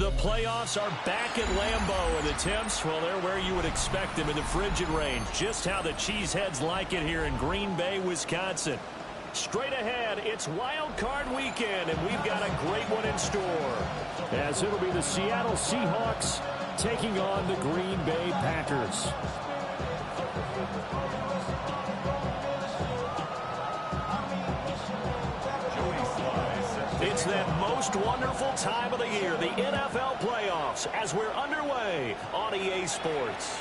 The playoffs are back at Lambeau, and the temps, well, they're where you would expect them in the frigid range. Just how the Cheeseheads like it here in Green Bay, Wisconsin. Straight ahead, it's Wild Card Weekend, and we've got a great one in store. As it'll be the Seattle Seahawks taking on the Green Bay Packers. It's that most wonderful time of the year, the NFL playoffs, as we're underway on EA Sports.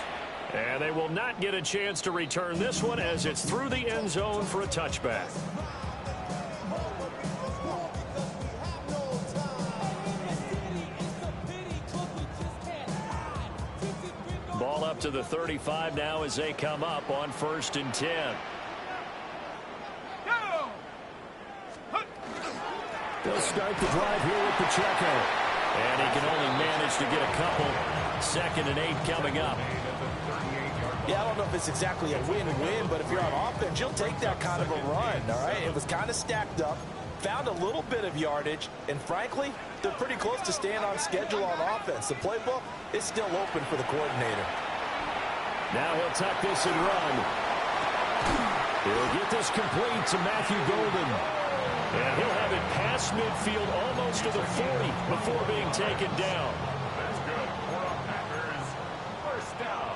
And they will not get a chance to return this one as it's through the end zone for a touchback. Ball up to the 35 now as they come up on 1st and 10. They'll start the drive here with Pacheco. And he can only manage to get a couple. 2nd and 8 coming up. Yeah, I don't know if it's exactly a win-win, but if you're on offense, you'll take that kind of a run, all right? It was kind of stacked up, found a little bit of yardage, and frankly, they're pretty close to staying on schedule on offense. The playbook is still open for the coordinator. Now he'll tuck this and run. He'll get this complete to Matthew Golden. And he'll have it past midfield almost to the 40 before being taken down. That's good for the Packers. First down.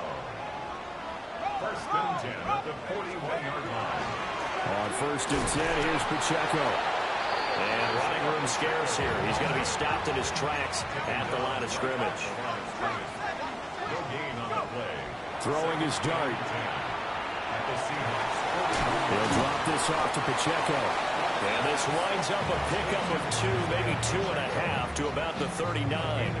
1st and 10 at the 41-yard line. On 1st and 10, here's Pacheco. And running room scarce here. He's going to be stopped in his tracks at the line of scrimmage. No gain on the play. Throwing his dart. He'll drop this off to Pacheco. And this winds up a pickup of 2, maybe 2.5 to about the 39.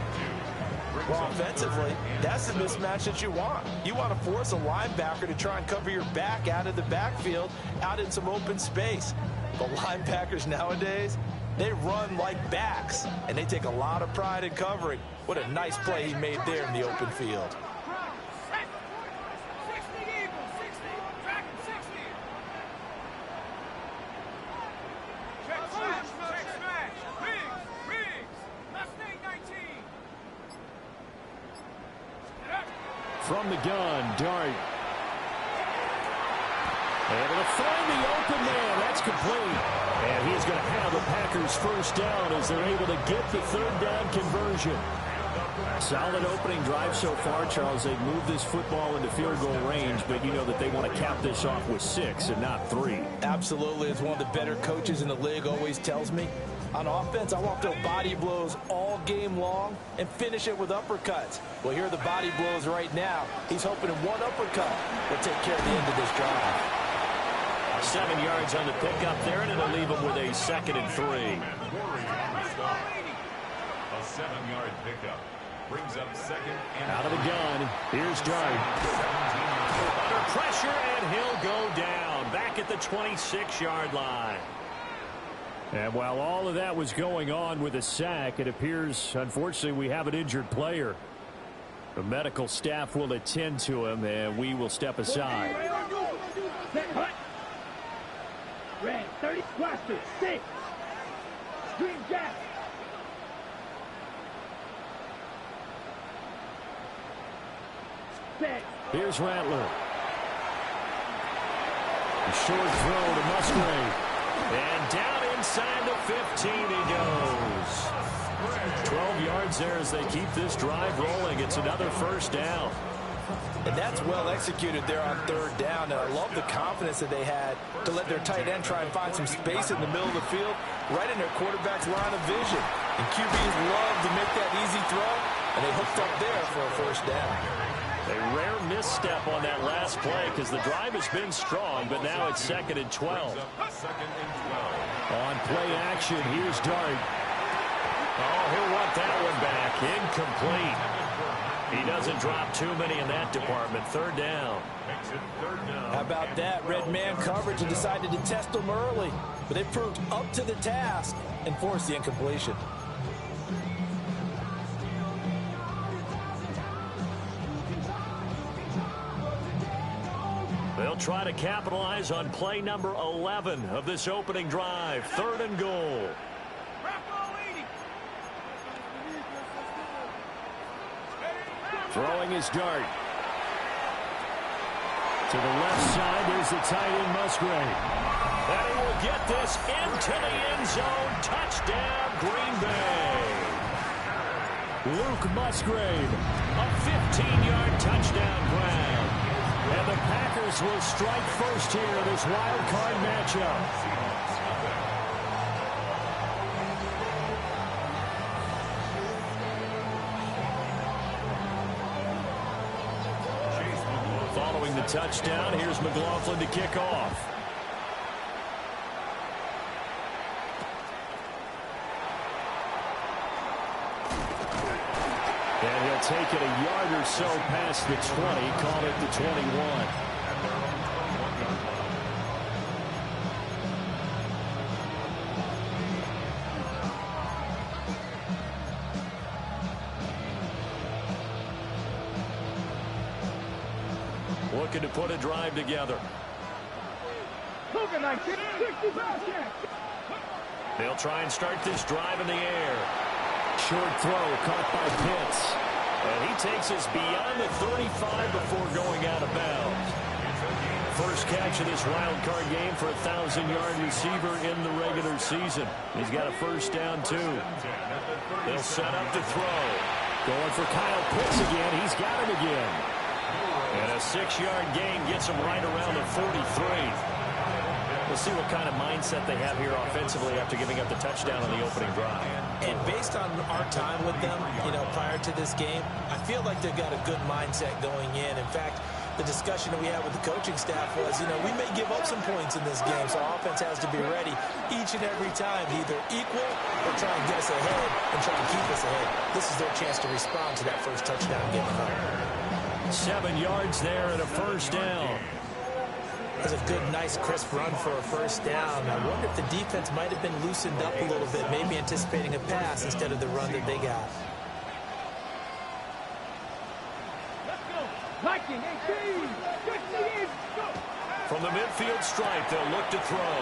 Well, offensively, that's the mismatch that you want. You want to force a linebacker to try and cover your back out of the backfield, out in some open space. The linebackers nowadays, they run like backs, and they take a lot of pride in covering. What a nice play he made there in the open field. From the gun, Dart. Able to find the open man. That's complete. And he's going to have the Packers first down as they're able to get the 3rd down conversion. Solid opening drive so far, Charles. They've moved this football into field goal range, but you know that they want to cap this off with 6 and not 3. Absolutely. As one of the better coaches in the league always tells me, on offense, I want to throw body blows all game long and finish it with uppercuts. Well, here are the body blows right now. He's hoping one uppercut will take care of the end of this drive. 7 yards on the pickup there, and it'll leave him with a 2nd and 3. A 7-yard pickup brings up 2nd and out of the gun. Here's Dart. Under pressure, and he'll go down back at the 26-yard line. And while all of that was going on with a sack, it appears, unfortunately, we have an injured player. The medical staff will attend to him, and we will step aside. Red 30, cluster 6. Green Jack. Here's Rattler. A short throw to Musgrave. And down inside the 15 he goes. 12 yards there as they keep this drive rolling. It's another first down. And that's well executed there on 3rd down. And I love the confidence that they had to let their tight end try and find some space in the middle of the field, right in their quarterback's line of vision. And QBs love to make that easy throw, and they hooked up there for a first down. A rare misstep on that last play because the drive has been strong, but now it's 2nd and 12. On play action, here's Dart. Oh, he'll want that one back. Incomplete. He doesn't drop too many in that department. 3rd down. How about that? Red man coverage and decided to test them early. But they proved up to the task and forced the incompletion. They'll try to capitalize on play number 11 of this opening drive. 3rd and goal. Throwing his dart. To the left side, there's the tight end Musgrave. And he will get this into the end zone. Touchdown, Green Bay. Luke Musgrave, a 15-yard touchdown grab. And the Packers will strike first here in this wild card matchup. Following the touchdown, here's McLaughlin to kick off. And he'll take it a yard or so past the 20, call it the 21. Looking to put a drive together. They'll try and start this drive in the air. Short throw caught by Pitts. And he takes us beyond the 35 before going out of bounds. First catch of this wild card game for a 1,000-yard receiver in the regular season. He's got a first down, too. They'll set up to throw. Going for Kyle Pitts again. He's got him again. And a 6-yard gain gets him right around the 43. We'll see what kind of mindset they have here offensively after giving up the touchdown on the opening drive. And based on our time with them, prior to this game, I feel like they've got a good mindset going in. In fact, the discussion that we had with the coaching staff was, we may give up some points in this game, so our offense has to be ready each and every time to either equal or try and get us ahead and try and keep us ahead. This is their chance to respond to that first touchdown given up. 7 yards there and a first down. That's a good, nice, crisp run for a first down. I wonder if the defense might have been loosened up a little bit, maybe anticipating a pass instead of the run that they got. Let's go. Viking, 18, 15, go. From the midfield stripe, they'll look to throw.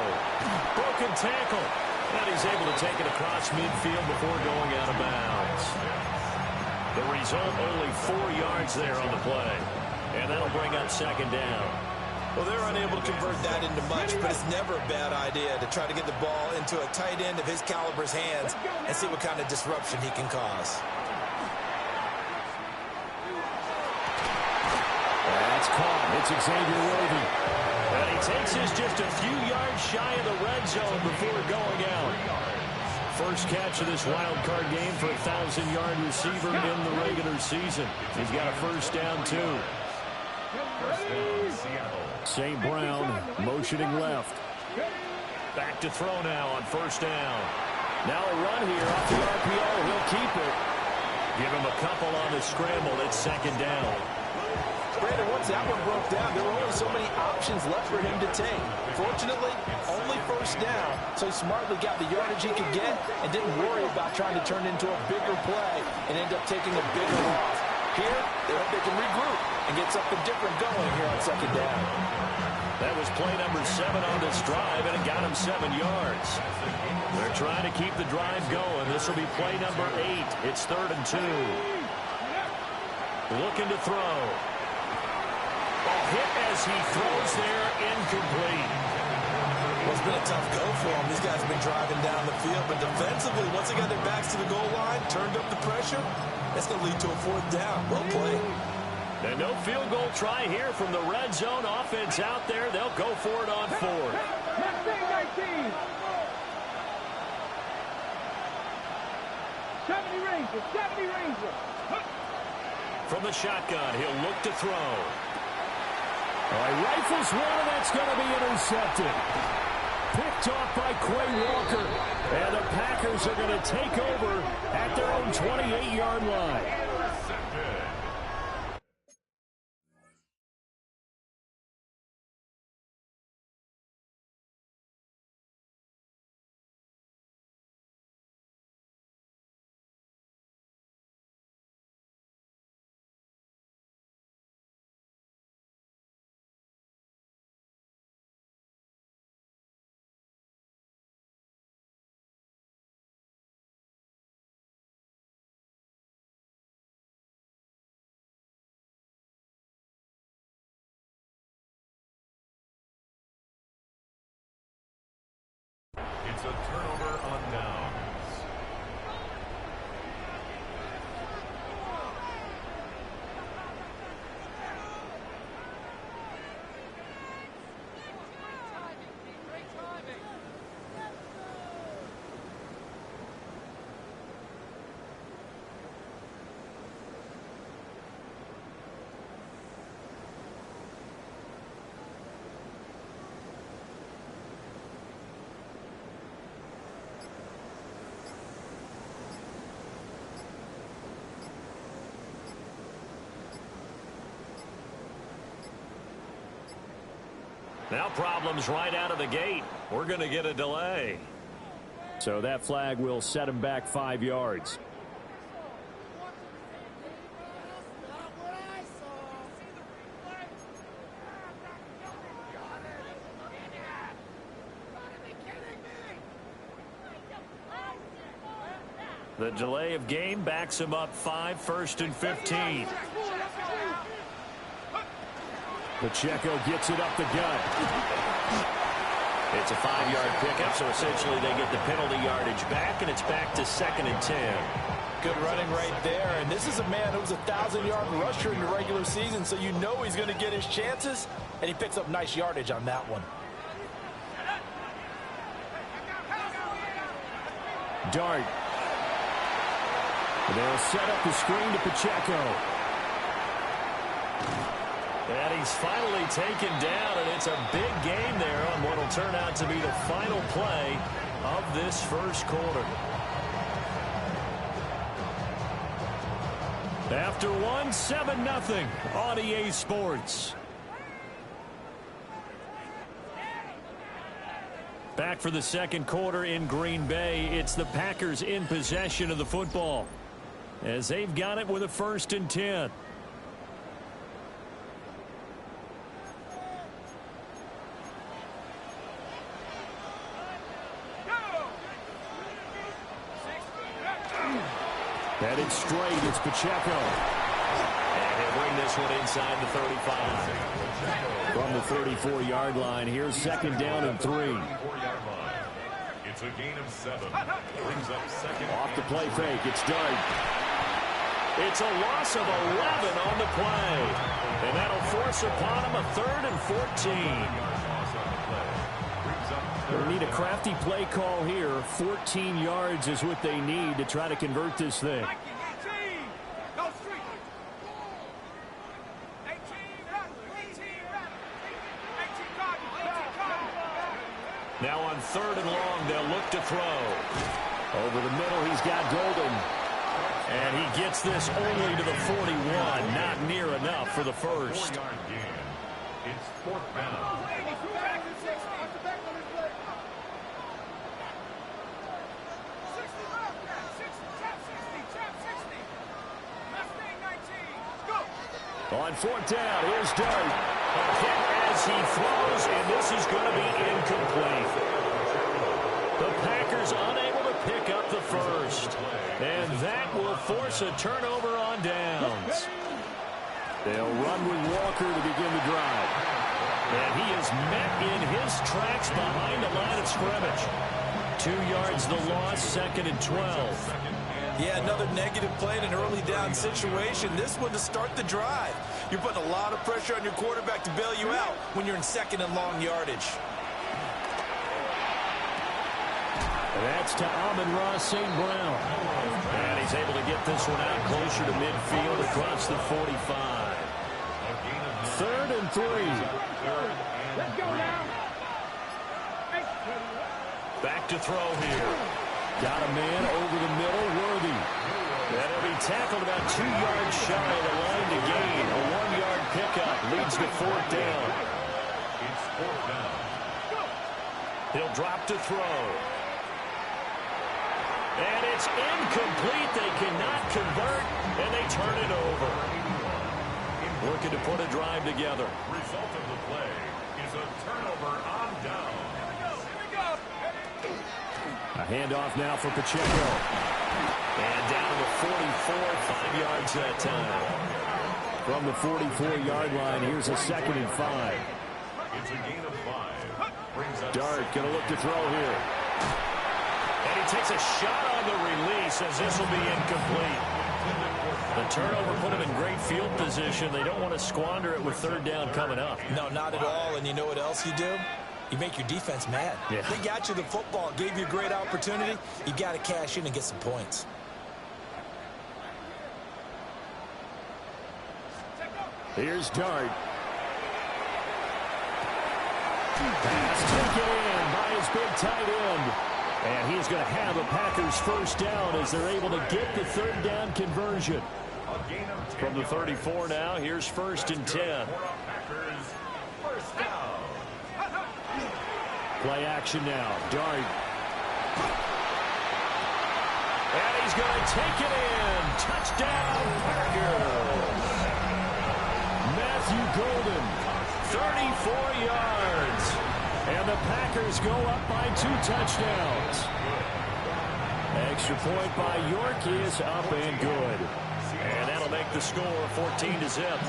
Broken tackle. And he's able to take it across midfield before going out of bounds. The result, only 4 yards there on the play. And that'll bring up second down. Well, they're unable to convert that into much, but it's never a bad idea to try to get the ball into a tight end of his caliber's hands and see what kind of disruption he can cause. That's caught. It's Xavier Worthy. And he takes us just a few yards shy of the red zone before going out. First catch of this wild card game for a 1,000-yard receiver in the regular season. He's got a first down, too. St. Brown motioning left. Back to throw now on first down. Now a run here off the RPO. He'll keep it. Give him a couple on the scramble. It's second down. Brandon, once that one broke down, there were only so many options left for him to take. Fortunately, only first down, so he smartly got the yardage he could get and didn't worry about trying to turn into a bigger play and end up taking a bigger loss. Here, they hope they can regroup and get something different going here on second down. That was play number 7 on this drive, and it got him 7 yards. They're trying to keep the drive going. This will be play number 8. It's 3rd and 2. Looking to throw. A hit as he throws there, incomplete. Well, it's been a tough go for them. These guys have been driving down the field, but defensively, once they got their backs to the goal line, turned up the pressure, that's going to lead to a 4th down. Well played. And no field goal try here from the red zone offense out there. They'll go for it on 4th. 19. 70 Ranger. From the shotgun, he'll look to throw. All right, rifles one, and that's going to be intercepted. Picked off by Quay Walker. And the Packers are going to take over at their own 28-yard line. turnover on downs. Now problems right out of the gate. We're going to get a delay. So that flag will set him back 5 yards. The delay of game backs him up 5, 1st and 15. Pacheco gets it up the gut. It's a 5-yard pickup, so essentially they get the penalty yardage back, and it's back to 2nd and 10. Good running right there. And this is a man who was a 1,000-yard rusher in the regular season, so you know he's going to get his chances, and he picks up nice yardage on that one. Dart. They'll set up the screen to Pacheco. And he's finally taken down, and it's a big game there on what will turn out to be the final play of this first quarter. After one, 7-0 on EA Sports. Back for the second quarter in Green Bay. It's the Packers in possession of the football, as they've got it with a 1st and 10. Headed straight, it's Pacheco. And he'll bring this one inside the 35. From the 34-yard line, here's 2nd down and 3. It's a gain of 7. Brings up 2nd. Off the play fake, it's Dart. It's a loss of 11 on the play. And that'll force upon him a 3rd and 14. They need a crafty play call here. 14 yards is what they need to try to convert this thing. Now on 3rd and long, they'll look to throw. Over the middle, he's got Golden. And he gets this only to the 41. Not near enough for the first. 4-yard gain. It's 4th down. On 4th down, here's Dart. A hit as he throws, and this is going to be incomplete. The Packers unable to pick up the first. And that will force a turnover on downs. They'll run with Walker to begin the drive. And he is met in his tracks behind the line of scrimmage. 2 yards the loss, 2nd and 12. Yeah, another negative play in an early down situation. This one to start the drive. You're putting a lot of pressure on your quarterback to bail you out when you're in 2nd and long yardage. That's to Amon-Ra St. Brown. And he's able to get this one out closer to midfield across the 45. 3rd and 3. Let's go now. Back to throw here. Got a man over the middle, Worthy. And he'll be tackled about 2 yards shy of the line to gain. A 1-yard pickup leads to 4th down. It's 4th down. He'll drop to throw. And it's incomplete. They cannot convert, and they turn it over. Looking to put a drive together. Result of the play is a turnover on down. A handoff now for Pacheco. And down to the 44, 5 yards that time. From the 44-yard line, here's a 2nd and 5. It's a gain of 5. Brings up Dart going to look to throw here. And he takes a shot on the release as this will be incomplete. The turnover put him in great field position. They don't want to squander it with third down coming up. No, not at all. And you know what else you do? You make your defense mad. Yeah. They got you the football, gave you a great opportunity. You got to cash in and get some points. Here's Dart. Pass taken in by his big tight end. And he's going to have a Packers first down as they're able to get the third down conversion. From the 34 now, here's 1st and 10. Play action now. Dart. And he's going to take it in. Touchdown, Packers. Matthew Golden, 34 yards. And the Packers go up by 2 touchdowns. Extra point by York is up and good. And that'll make the score 14-0.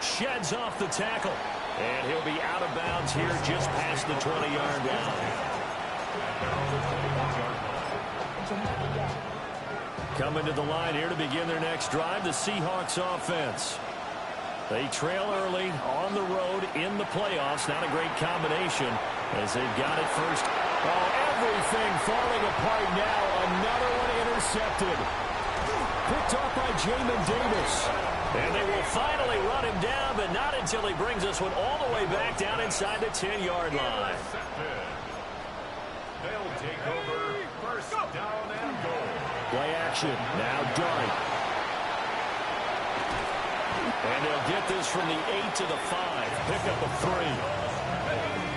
Sheds off the tackle. And he'll be out of bounds here just past the 20-yard line. Coming to the line here to begin their next drive, the Seahawks offense. They trail early on the road in the playoffs. Not a great combination as they've got it first. Oh, everything falling apart now. Another one intercepted. Picked off by Jamin Davis. And they will finally run him down, but not until he brings this one all the way back down inside the 10-yard line. They'll take over first down and goal. Play action. Now Dart. And they'll get this from the 8 to the 5. Pick up a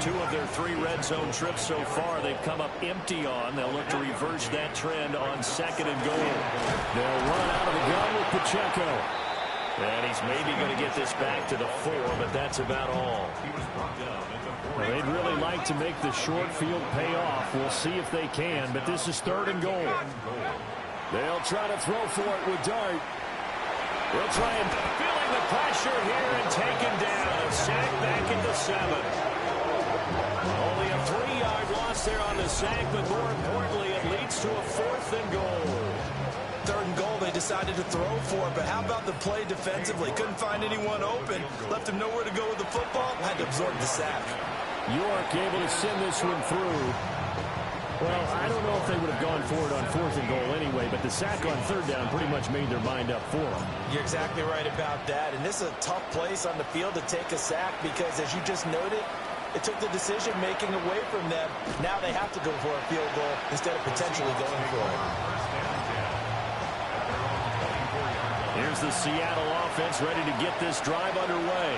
3. 2 of their 3 red zone trips so far they've come up empty on. They'll look to reverse that trend on 2nd and goal. They'll run out of the gun with Pacheco. And he's maybe going to get this back to the 4, but that's about all. Well, they'd really like to make the short field pay off. We'll see if they can, but this is 3rd and goal. They'll try to throw for it with Dart. They'll try and feeling the pressure here and taken down. A sack back at the 7. Only a 3-yard loss there on the sack, but more importantly, it leads to a 4th and goal. 3rd and goal, they decided to throw for it, but how about the play defensively? Couldn't find anyone open, left him nowhere to go with the football, had to absorb the sack. York able to send this one through. Well, I don't know if they would have gone for it on 4th and goal anyway, but the sack on 3rd down pretty much made their mind up for them. You're exactly right about that, and this is a tough place on the field to take a sack because, as you just noted, it took the decision-making away from them. Now they have to go for a field goal instead of potentially going for it. Here's the Seattle offense ready to get this drive underway.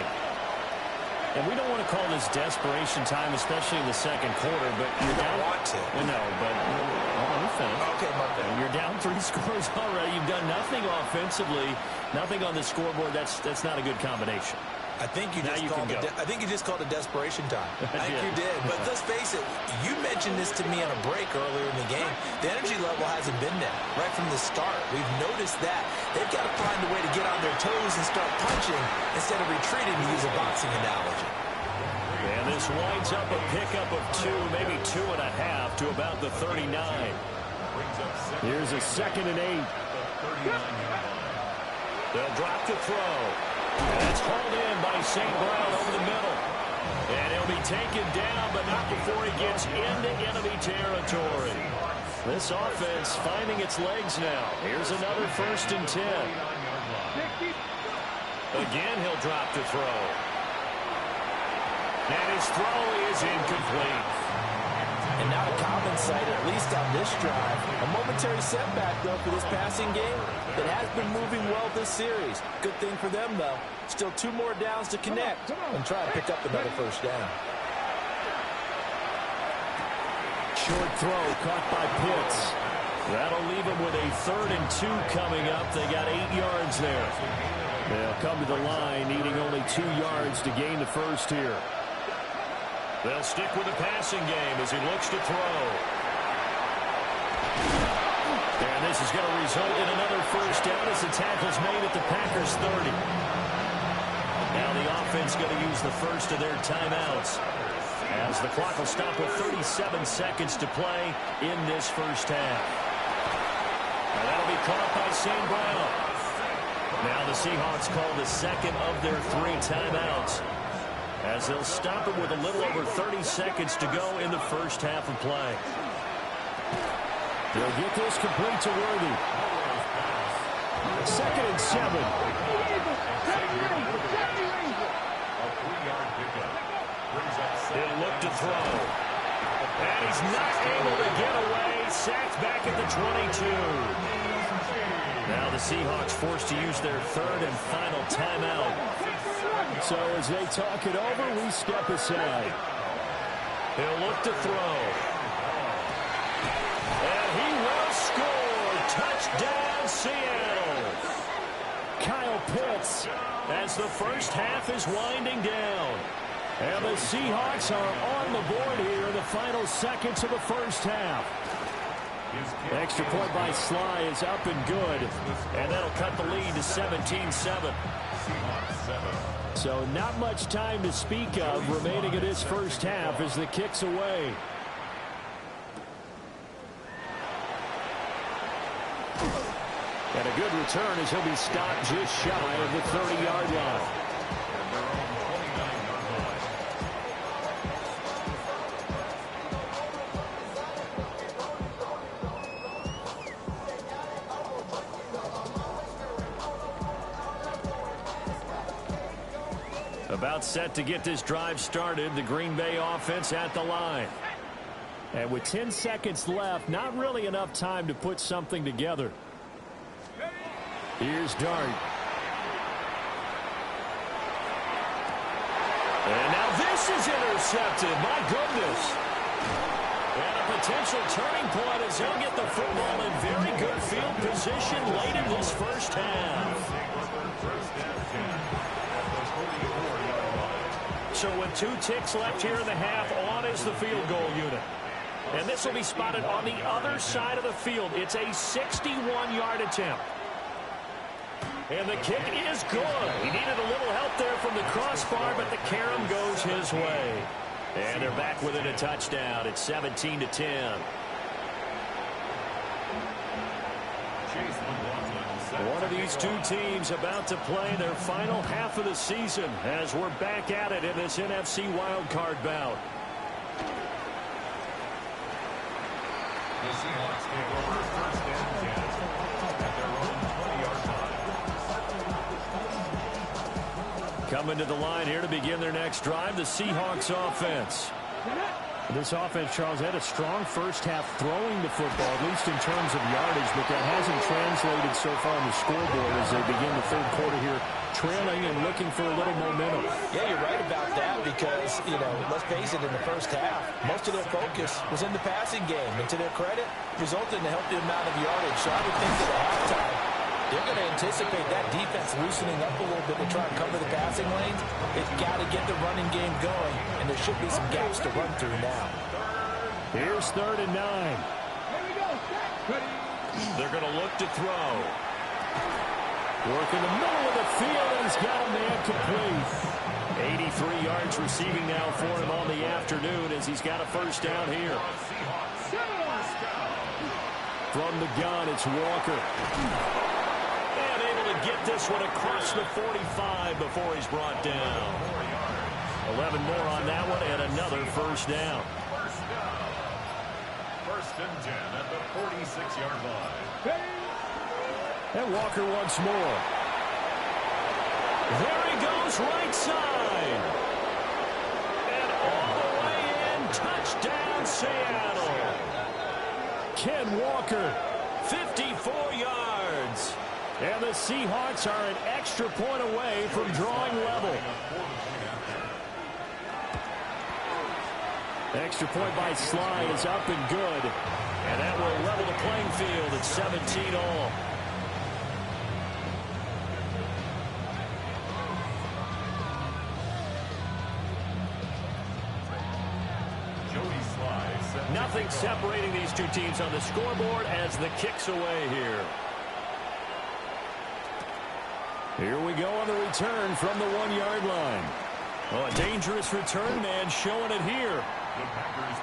And we don't want to call this desperation time, especially in the 2nd quarter, but you're down. Want to. No, but let me finish. Okay, my bad. You're down 3 scores already. You've done nothing offensively, nothing on the scoreboard. That's not a good combination. I think you just called it desperation time. I think you did. But let's face it, you mentioned this to me on a break earlier in the game. The energy level hasn't been there right from the start. We've noticed that. They've got to find a way to get on their toes and start punching instead of retreating, to use a boxing analogy. And this winds up a pickup of 2, maybe 2.5 to about the 39. Here's a 2nd and 8. They'll drop to throw. And it's hauled in by St. Brown over the middle. And he'll be taken down, but not before he gets into enemy territory. This offense finding its legs now. Here's another 1st and 10. Again, he'll drop to throw. And his throw is incomplete. And not a common sight, at least on this drive. A momentary setback, though, for this passing game that has been moving well this series. Good thing for them, though. Still 2 more downs to connect and try to pick up another 1st down. Short throw caught by Pitts. That'll leave them with a 3rd and 2 coming up. They got 8 yards there. They'll come to the line, needing only 2 yards to gain the first here. They'll stick with the passing game as he looks to throw. And this is going to result in another 1st down as the tackle's made at the Packers 30. Now Now the offense going to use the first of their timeouts, as the clock will stop with 37 seconds to play in this first half. And that'll be caught by St. Brown. Now the Seahawks call the second of their 3 timeouts, as they'll stop it with a little over 30 seconds to go in the first half of play. They'll get this complete to Worthy. 2nd and 7. He'll look to throw. And he's not able to get away. Sacked back at the 22. Now the Seahawks forced to use their 3rd and final timeout. So as they talk it over, we step aside. He'll look to throw. And he will score. Touchdown, Seattle. Kyle Pitts. As the first half is winding down. And the Seahawks are on the board here in the final seconds of the first half. Extra point by Sly is up and good. And that'll cut the lead to 17-7. So not much time to speak of remaining in this first half as the kick's away. And a good return as he'll be stopped just shy of the 30-yard line. About set to get this drive started, the Green Bay offense at the line. And with 10 seconds left, not really enough time to put something together. Here's Dart. And now this is intercepted. My goodness. And a potential turning point as he'll get the football in very good field position late in this first half. So with 2 ticks left here in the half, on is the field goal unit. And this will be spotted on the other side of the field. It's a 61-yard attempt. And the kick is good. He needed a little help there from the crossbar, but the carom goes his way. And they're back within a touchdown. It's 17-10. One of these 2 teams about to play their final half of the season as we're back at it in this NFC wildcard bout. The Seahawks take over 1st and 10 at their own 20-yard line. Coming to the line here to begin their next drive, the Seahawks offense. This offense, Charles, had a strong first half throwing the football, at least in terms of yardage, but that hasn't translated so far on the scoreboard as they begin the 3rd quarter here, trailing and looking for a little momentum. Yeah, you're right about that because, let's face it, in the first half, most of their focus was in the passing game. And to their credit, resulted in a healthy amount of yardage. So I would think that at halftime, they're going to anticipate that defense loosening up a little bit to try and cover the passing lanes. They've got to get the running game going, and there should be some gaps to run through now. Here's 3rd and 9. They're going to look to throw. Work in the middle of the field, and he's got a man complete. 83 yards receiving now for him on the afternoon as he's got a first down here. From the gun, it's Walker. And able to get this one across the 45 before he's brought down. 11 more on that one and another first down. 1st and 10 at the 46-yard line. And Walker once more. There he goes, right side. And all the way in, touchdown Seattle. Ken Walker, 54 yards. And the Seahawks are an extra point away from drawing level. Extra point by Sly is up and good. And that will level the playing field at 17 all. Nothing separating these 2 teams on the scoreboard as the kick's away here. Here we go on the return from the 1-yard line. Oh, a dangerous return man showing it here.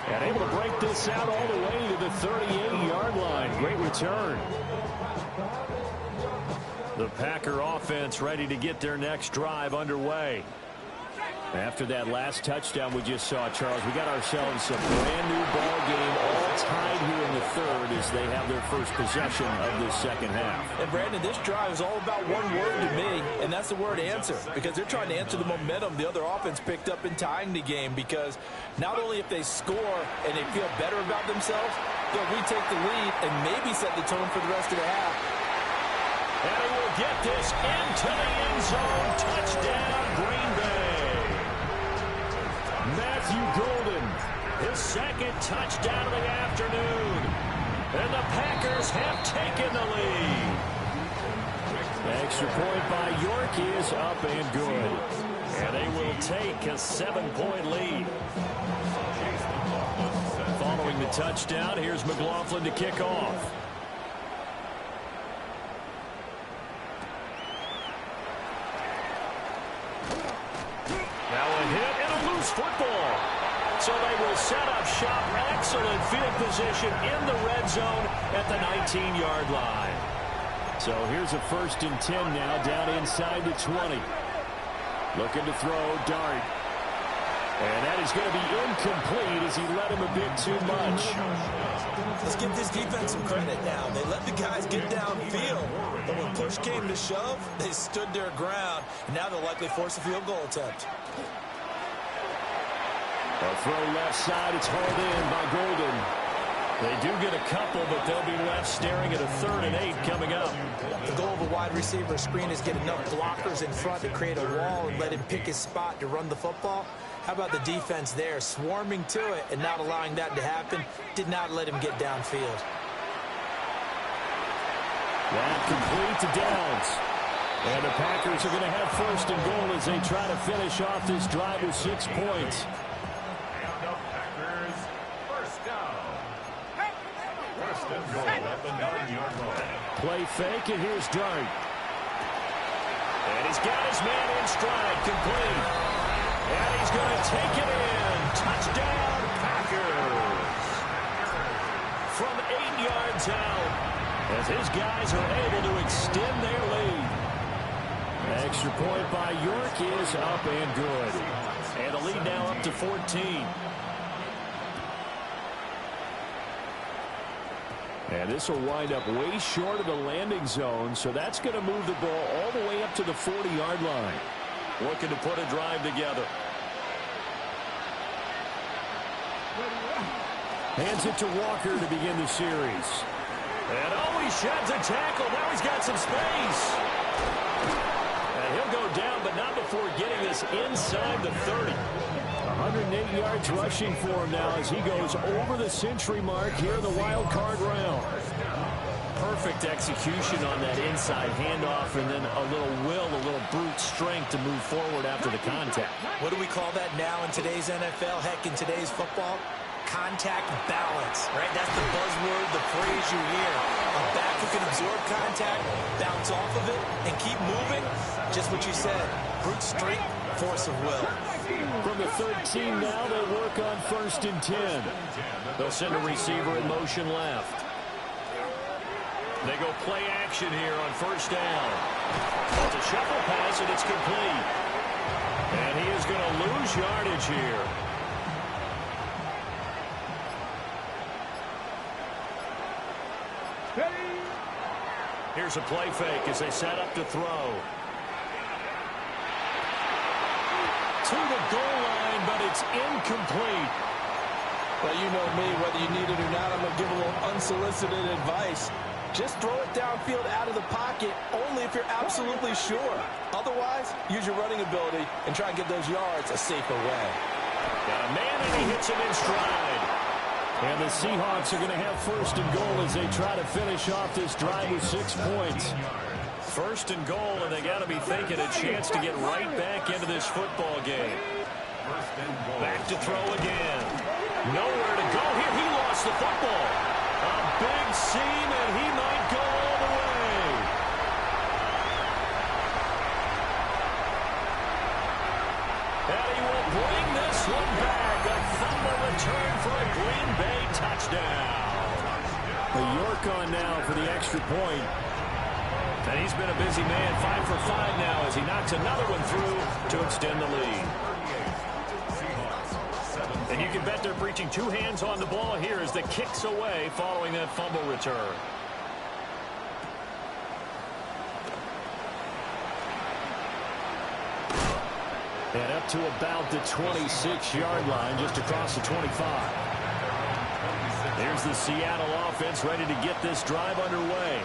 And able to break this out all the way to the 38-yard line. Great return. The Packer offense ready to get their next drive underway. After that last touchdown we just saw, Charles, we got ourselves a brand new ball game, all tied here in the third as they have their first possession of this second half. And Brandon, this drive is all about one word to me, and that's the word answer, because they're trying to answer the momentum the other offense picked up in tying the game, because not only if they score and they feel better about themselves, they'll retake the lead and maybe set the tone for the rest of the half. And he will get this into the end zone. Touchdown, Green Bay. Matthew Golden, his second touchdown of the afternoon. And the Packers have taken the lead. Extra point by York is up and good. And they will take a 7-point lead. Following the touchdown, here's McLaughlin to kick off. Now a hit and a loose football. So they will set up shop. Excellent field position in the red zone at the 19-yard line. So here's a 1st and 10 now down inside the 20. Looking to throw, Dart. And that is going to be incomplete as he let him a bit too much. Let's give this defense some credit now. They let the guys get downfield, but when push came to shove, they stood their ground. And now they'll likely force a field goal attempt. A throw left side, it's hauled in by Golden. They do get a couple, but they'll be left staring at a 3rd and 8 coming up. The goal of a wide receiver screen is get enough blockers in front to create a wall and let him pick his spot to run the football. How about the defense there, swarming to it and not allowing that to happen? Did not let him get downfield. That complete to Downs. And the Packers are going to have 1st and goal as they try to finish off this drive with 6 points. And the Packers, first down. First and goal at the 9-yard line. Play fake, and here's Dart. And he's got his man in stride, complete. And he's going to take it in. Touchdown, Packers. From 8 yards out, as his guys are able to extend their lead. Extra point by York is up and good. And the lead now up to 14. And this will wind up way short of the landing zone, so that's going to move the ball all the way up to the 40-yard line. Looking to put a drive together. Hands it to Walker to begin the series. And oh, he sheds a tackle. Now he's got some space. And he'll go down, but not before getting this inside the 30. 108 yards rushing for him now as he goes over the century mark here in the wild card round. Perfect execution on that inside handoff, and then a little will, a little brute strength to move forward after the contact. What do we call that now in today's NFL? Heck, in today's football? Contact balance, right? That's the buzzword, the phrase you hear. A back who can absorb contact, bounce off of it, and keep moving. Just what you said, brute strength, force of will. From the 13 now, they work on 1st and 10. They'll send a receiver in motion left. They go play action here on 1st down. It's a shuffle pass, and it's complete. And he is going to lose yardage here. Here's a play fake as they set up to throw. To the goal line, but it's incomplete. Well, you know me, whether you need it or not, I'm going to give a little unsolicited advice. Just throw it downfield out of the pocket, only if you're absolutely sure. Otherwise, use your running ability and try and get those yards a safer way. Got a man, and he hits him in stride. And the Seahawks are going to have 1st and goal as they try to finish off this drive with 6 points. 1st and goal, and they got to be thinking a chance to get right back into this football game. Back to throw again. Nowhere to go here. He lost the football. A big seam, and he might go all the way. now for the extra point. And he's been a busy man, 5 for 5 now as he knocks another one through to extend the lead. And you can bet they're preaching two hands on the ball here as the kicks away following that fumble return. And up to about the 26-yard line, just across the 25. There's the Seattle offense ready to get this drive underway.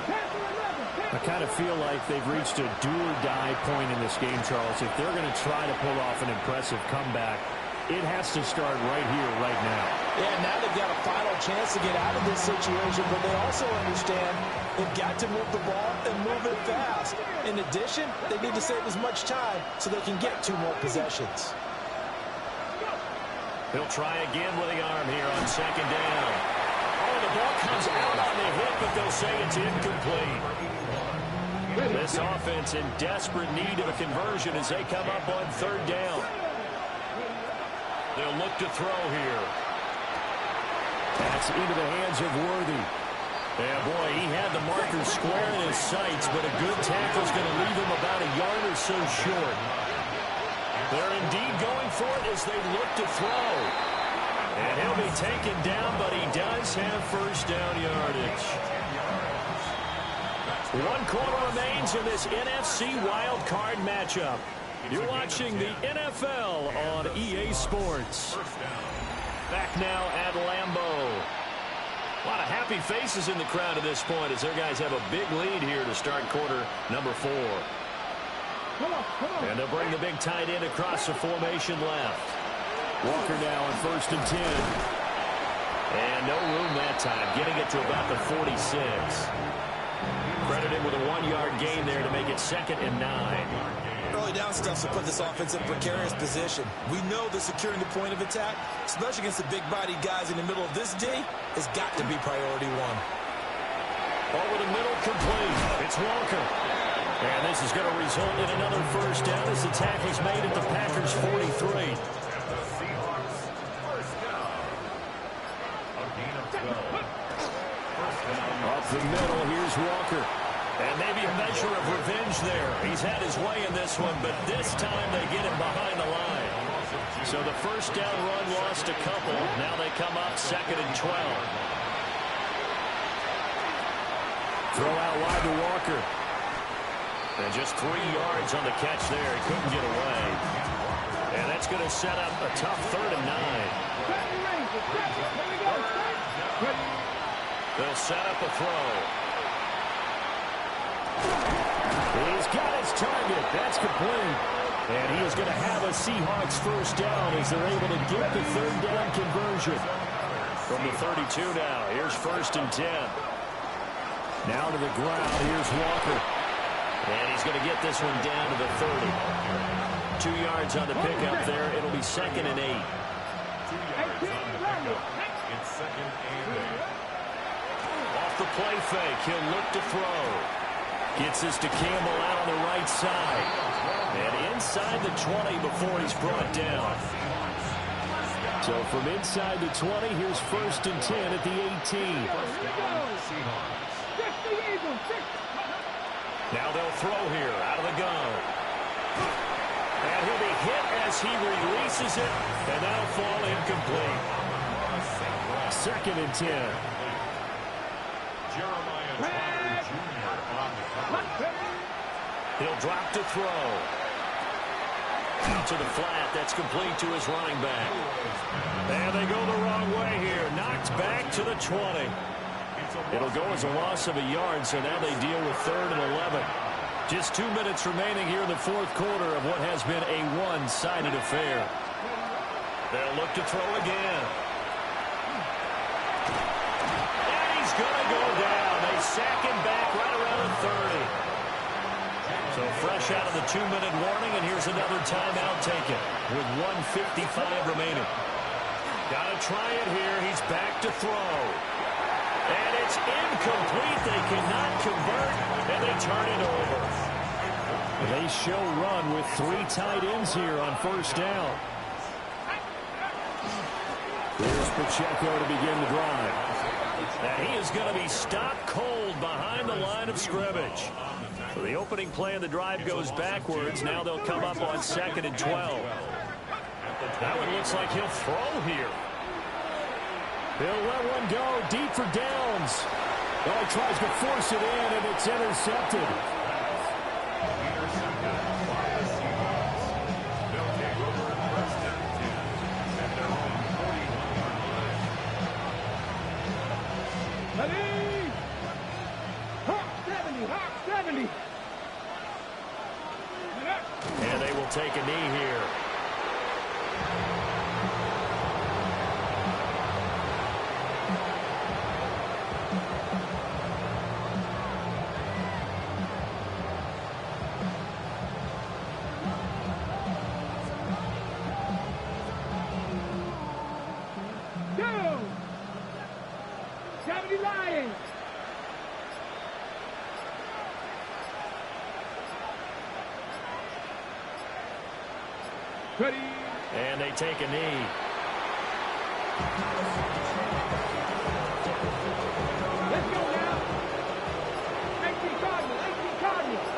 I kind of feel like they've reached a do-or-die point in this game, Charles. If they're going to try to pull off an impressive comeback, it has to start right here, right now. Yeah, now they've got a final chance to get out of this situation, but they also understand they've got to move the ball and move it fast. In addition, they need to save as much time so they can get 2 more possessions. He'll try again with the arm here on second down. Oh, the ball comes out on the hit, but they'll say it's incomplete. This offense in desperate need of a conversion as they come up on third down. They'll look to throw here. That's into the hands of Worthy. Yeah, boy, he had the marker square in his sights, but a good tackle is going to leave him about a yard or so short. They're indeed going for it as they look to throw. And he'll be taken down, but he does have first down yardage. 1 quarter remains in this NFC Wild Card matchup. You're watching the NFL on EA Sports. Back now at Lambeau. A lot of happy faces in the crowd at this point as their guys have a big lead here to start quarter number 4. And they'll bring the big tight end across the formation left. Walker now on 1st and 10. And no room that time, getting it to about the 46. Credited with a 1-yard gain there to make it 2nd and 9. Early down stuff to put this offense in precarious position. We know that securing the point of attack, especially against the big-bodied guys in the middle of this D, has got to be priority 1. Over the middle, complete. It's Walker. And this is going to result in another first down as the tackle's made at the Packers' 43. Up the middle, here's Walker. And maybe a measure of revenge there. He's had his way in this one, but this time they get him behind the line. So the first down run lost a couple. Now they come up 2nd and 12. Throw out wide to Walker. And just 3 yards on the catch there. He couldn't get away. And that's going to set up a tough 3rd and 9. They'll set up a throw. He's got his target. That's complete. And he is going to have a Seahawks first down as they're able to get the 3rd down conversion. From the 32 now, here's 1st and 10. Now to the ground, here's Walker. And he's going to get this one down to the 30. 2 yards on the pickup there. It'll be 2nd and 8. 2 yards on the pickup. It's 2nd and 8. Off the play fake, he'll look to throw. Gets this to Campbell out on the right side. And inside the 20 before he's brought down. So from inside the 20, here's 1st and 10 at the 18. Now they'll throw here out of the gun. And he'll be hit as he releases it. And that'll fall incomplete. 2nd and 10. Jeremiah Trotter Jr. on the cover. He'll drop to throw. Out to the flat. That's complete to his running back. And they go the wrong way here. Knocked back to the 20. It'll go as a loss of a yard, so now they deal with 3rd and 11. Just 2 minutes remaining here in the 4th quarter of what has been a one-sided affair. They'll look to throw again. And he's going to go down. They sack him back right around the 30. So fresh out of the 2-minute warning, and here's another timeout taken with 1:55 remaining. Got to try it here. He's back to throw. And it's incomplete. They cannot convert, and they turn it over. They show run with 3 tight ends here on 1st down. Here's Pacheco to begin the drive. And he is going to be stopped cold behind the line of scrimmage. So the opening play of the drive goes backwards. Now they'll come up on 2nd and 12. That one looks like he'll throw here. He'll let one go deep for Downs. Well, he tries to force it in, and it's intercepted. And they will take a knee here. Go! 70 Lions! Ready. And they take a knee. Let's go now. 18 Cardinals, 18 Cardinals.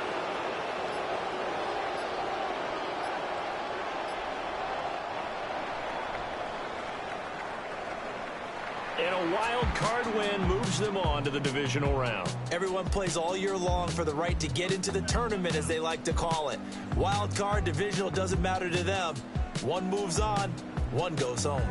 And a wild card win moves them on to the divisional round. Everyone plays all year long for the right to get into the tournament, as they like to call it. Wild card, divisional, doesn't matter to them. One moves on, one goes home.